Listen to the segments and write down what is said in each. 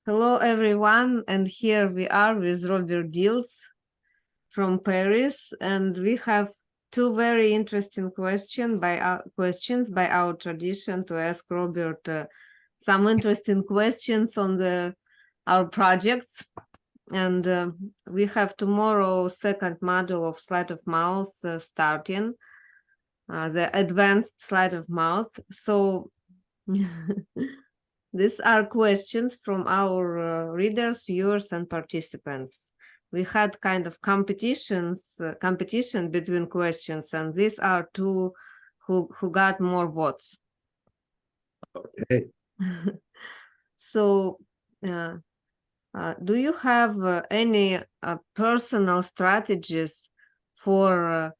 Hello, everyone, and here we are with Роберт Дилтс from Paris, and we have two very interesting questions by our tradition to ask Robert some interesting questions on our projects. And we have tomorrow second module of sleight of mouth starting, the advanced sleight of mouth. So these are questions from our readers, viewers, and participants. We had kind of competition between questions, and these are two who got more votes. Okay. So, do you have any personal strategies for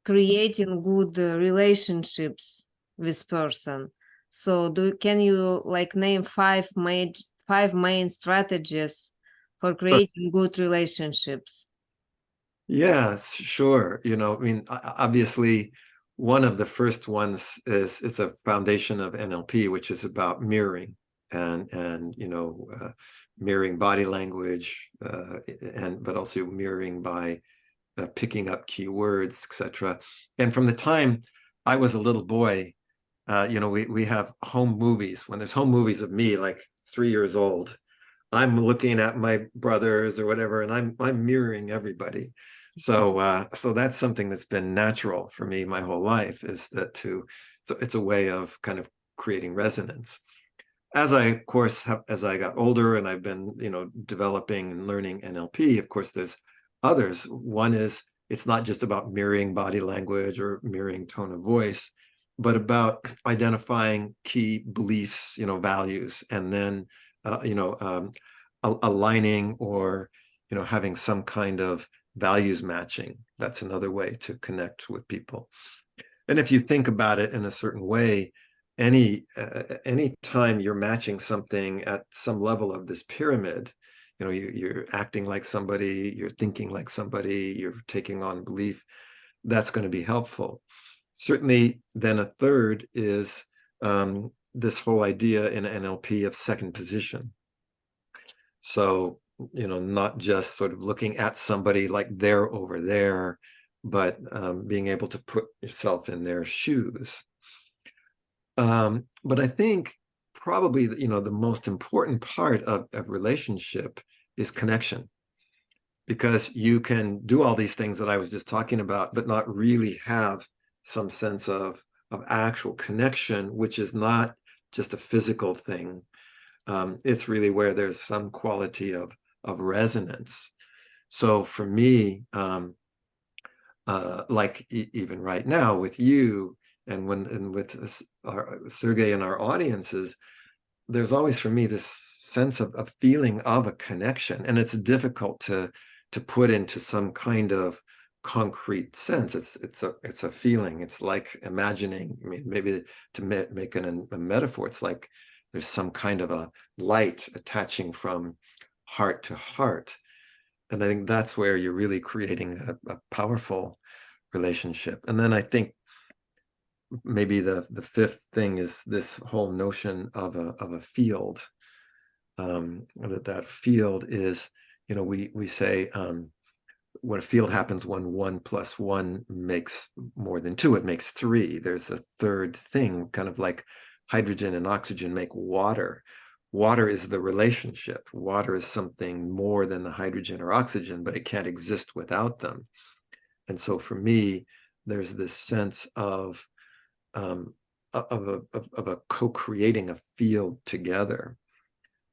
creating good relationships with person? So can you like name five main strategies for creating good relationships? Yes, sure. I mean, obviously, one of the first ones is it's a foundation of NLP, which is about mirroring and mirroring body language, but also mirroring by picking up keywords, etc. And from the time I was a little boy, we have home movies. When there's home movies of me, like 3 years old, I'm looking at my brothers or whatever, and I'm mirroring everybody. So that's something that's been natural for me my whole life, is that so it's a way of kind of creating resonance. As I, of course, as I got older and I've been, developing and learning NLP, of course, there's others. One is it's not just about mirroring body language or mirroring tone of voice, but about identifying key beliefs, values, and then, aligning or, having some kind of values matching. That's another way to connect with people. And if you think about it in a certain way, any time you're matching something at some level of this pyramid, you're acting like somebody, you're thinking like somebody, you're taking on belief, that's going to be helpful. Certainly, then a third is this whole idea in NLP of second position. So, not just sort of looking at somebody like they're over there, but being able to put yourself in their shoes. But I think probably, the most important part of relationship is connection. Because you can do all these things that I was just talking about, but not really have some sense of actual connection, which is not just a physical thing. It's really where there's some quality of resonance. So for me, like even right now with you and with Sergey and our audiences, there's always for me this sense of a feeling of a connection, and it's difficult to put into some kind of concrete sense. It's a feeling. It's like imagining. I mean, maybe to make a metaphor, it's like there's some kind of a light attaching from heart to heart, and I think that's where you're really creating a powerful relationship. And then I think maybe the fifth thing is this whole notion of a field. That field is, we say when a field happens, when 1 + 1 makes more than 2, it makes 3. There's a third thing, kind of like hydrogen and oxygen make water. Water is the relationship. Water is something more than the hydrogen or oxygen, but it can't exist without them. And so for me, there's this sense of a co-creating a field together.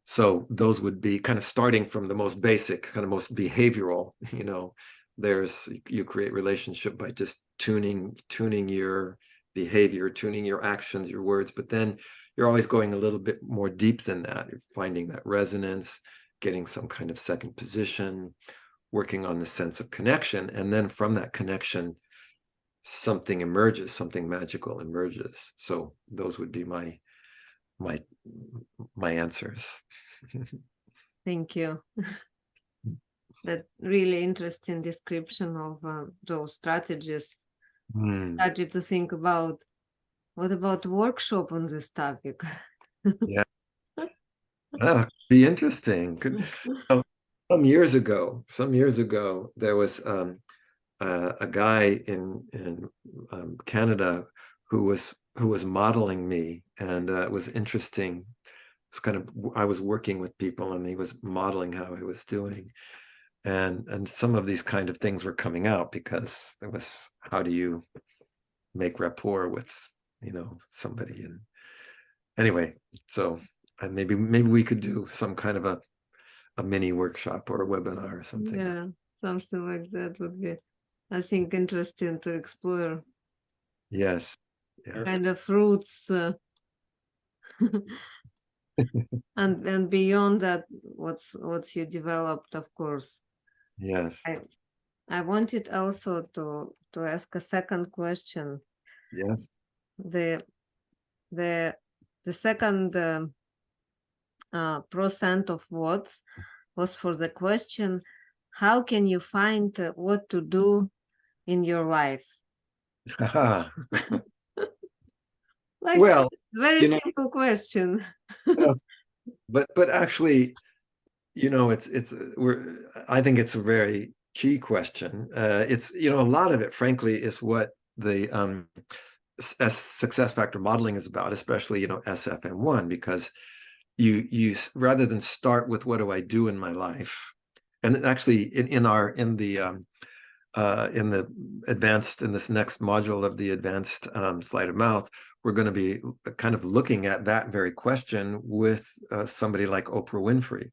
So those would be kind of starting from the most basic, kind of most behavioral, you create relationship by just tuning your behavior, tuning your actions, your words, but then you're always going a little bit more deep than that. You're finding that resonance, getting some kind of second position, working on the sense of connection. And then from that connection, something emerges, something magical emerges. So those would be my answers. Thank you. That really interesting description of those strategies. Started to think about what about workshop on this topic. Yeah. Be interesting. Oh, some years ago, there was a guy in Canada who was modeling me, and it was interesting. It's kind of, I was working with people, and he was modeling how I was doing, and some of these kind of things were coming out because there was, how do you make rapport with somebody? And anyway, so maybe we could do some kind of a mini workshop or a webinar or something. Yeah, something like that would be, I think, interesting to explore. Yes. Yeah. Kind of roots and beyond that, what you developed, of course. Yes. I wanted also to ask a second question. Yes. The second percent of votes was for the question, how can you find what to do in your life? Like, Well, very simple question. yes, but actually, I think it's a very key question. It's, a lot of it, frankly, is what the success factor modeling is about, especially, SFM1, because you rather than start with what do I do in my life, and actually in the advanced, in this next module of the advanced sleight of mouth, we're going to be kind of looking at that very question with somebody like Oprah Winfrey.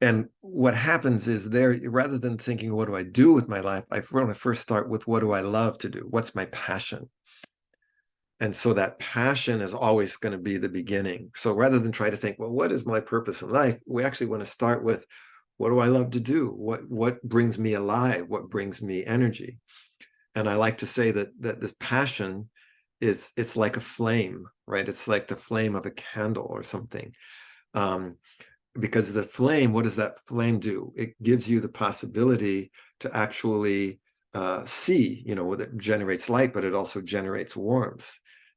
And what happens is, there, rather than thinking, what do I do with my life, I want to first start with, what do I love to do? What's my passion? And so that passion is always going to be the beginning. So rather than try to think, well, what is my purpose in life? We actually want to start with, what do I love to do? What brings me alive? What brings me energy? And I like to say that this passion it's like a flame, right? It's like the flame of a candle or something. Because the flame, what does that flame do? It gives you the possibility to actually see, it generates light, but it also generates warmth.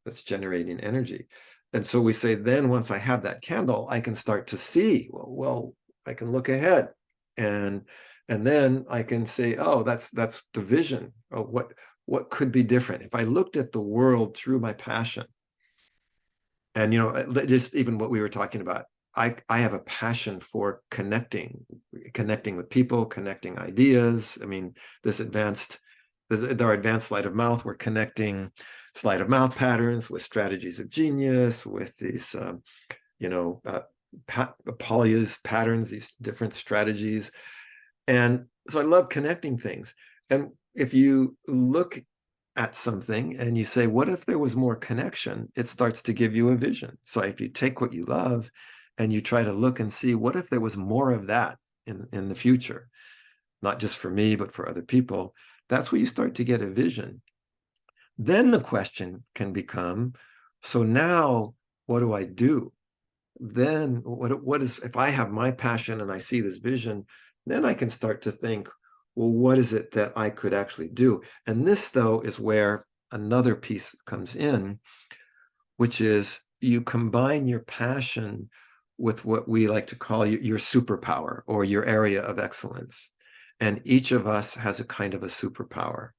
That's generating energy. And so we say, then once I have that candle, I can start to see, well, I can look ahead, and then I can say, oh, that's the vision. Oh, what could be different if I looked at the world through my passion? And just even what we were talking about, I have a passion for connecting with people, connecting ideas. I mean, there's our advanced sleight of mouth. We're connecting sleight of mouth patterns with strategies of genius, with these, Apollo's patterns, these different strategies. And so I love connecting things. And if you look at something and you say, what if there was more connection? It starts to give you a vision. So if you take what you love and you try to look and see, what if there was more of that in the future, not just for me, but for other people, that's where you start to get a vision. Then the question can become, so now what do I do? Then what is, if I have my passion and I see this vision, then I can start to think, well, what is it that I could actually do? And this, though, is where another piece comes in, which is you combine your passion with what we like to call your superpower, or your area of excellence. And each of us has a kind of a superpower.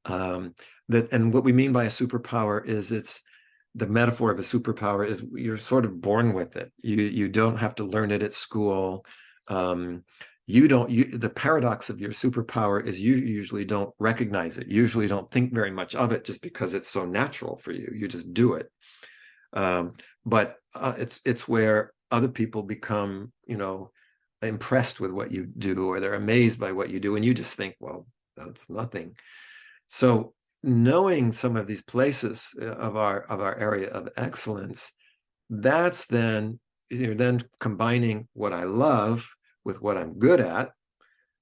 And what we mean by a superpower is, it's the metaphor of a superpower is you're sort of born with it. You don't have to learn it at school. The paradox of your superpower is you usually don't recognize it. You usually don't think very much of it, just because it's so natural for you. You just do it. But it's where other people become, impressed with what you do, or they're amazed by what you do, and you just think, well, that's nothing. So knowing some of these places of our area of excellence, that's then combining what I love with what I'm good at,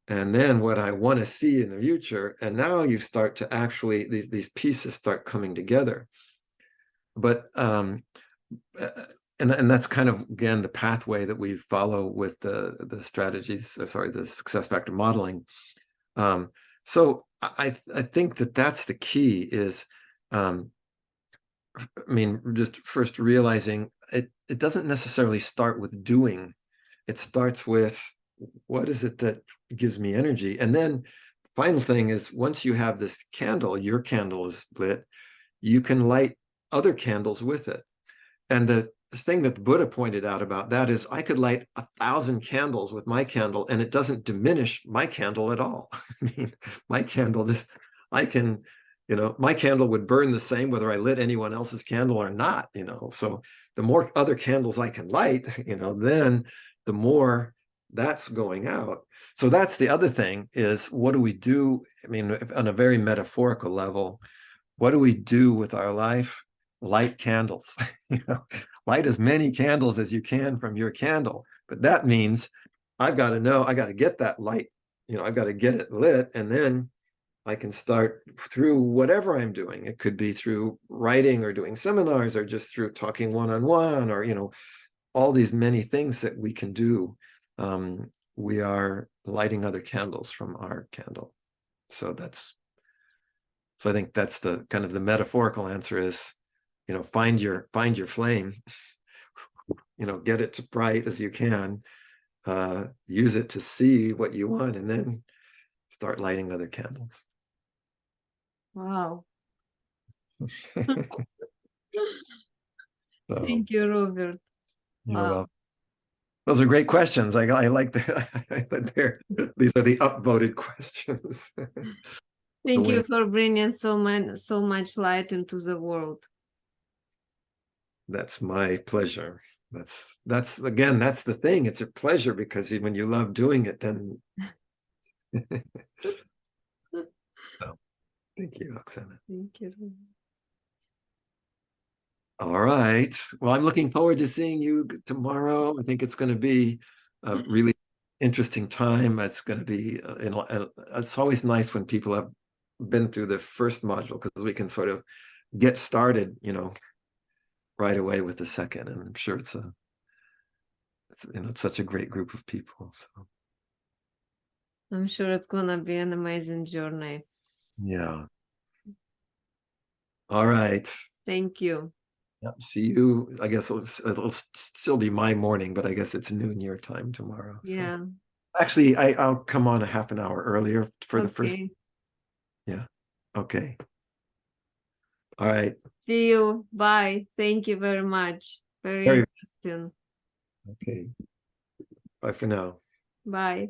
and then what I want to see in the future. And now you start to actually, these pieces start coming together. But and that's kind of, again, the pathway that we follow with the strategies, the success factor modeling. So I think that's the key is, just first realizing it doesn't necessarily start with doing. It starts with, what is it that gives me energy? And then final thing is, once you have this candle, your candle is lit, you can light other candles with it. And the thing that the Buddha pointed out about that is, I could light 1,000 candles with my candle and it doesn't diminish my candle at all. I mean, my candle just, I can, my candle would burn the same whether I lit anyone else's candle or not, so the more other candles I can light, then the more that's going out. So that's the other thing, is what do we do? I mean, on a very metaphorical level, what do we do with our life? Light candles. Light as many candles as you can from your candle. But that means I've got to know, I got to get that light, I've got to get it lit, and then I can start through whatever I'm doing. It could be through writing or doing seminars, or just through talking one-on-one, or all these many things that we can do. We are lighting other candles from our candle. So I think that's the kind of the metaphorical answer is, find your flame, get it to bright as you can, use it to see what you want, and then start lighting other candles. Wow. So, Thank you, Robert. you're Wow. welcome. Those are great questions. I like that. These are the upvoted questions. Thank you for bringing so much light into the world. That's my pleasure. That's again, that's the thing. It's a pleasure, because when you love doing it, then. So, thank you, Oksana. Thank you. All right. Well, I'm looking forward to seeing you tomorrow. I think it's going to be a really interesting time. It's going to be, it's always nice when people have been through the first module, because we can sort of get started, right away with the second. And I'm sure it's such a great group of people. So I'm sure it's going to be an amazing journey. Yeah. All right. Thank you. Yep. See you. I guess it'll still be my morning, but I guess it's noon your time tomorrow. Yeah. So. Actually, I'll come on a half an hour earlier for the first. Yeah. Okay. All right. See you. Bye. Thank you very much. Very interesting. Okay. Bye for now. Bye.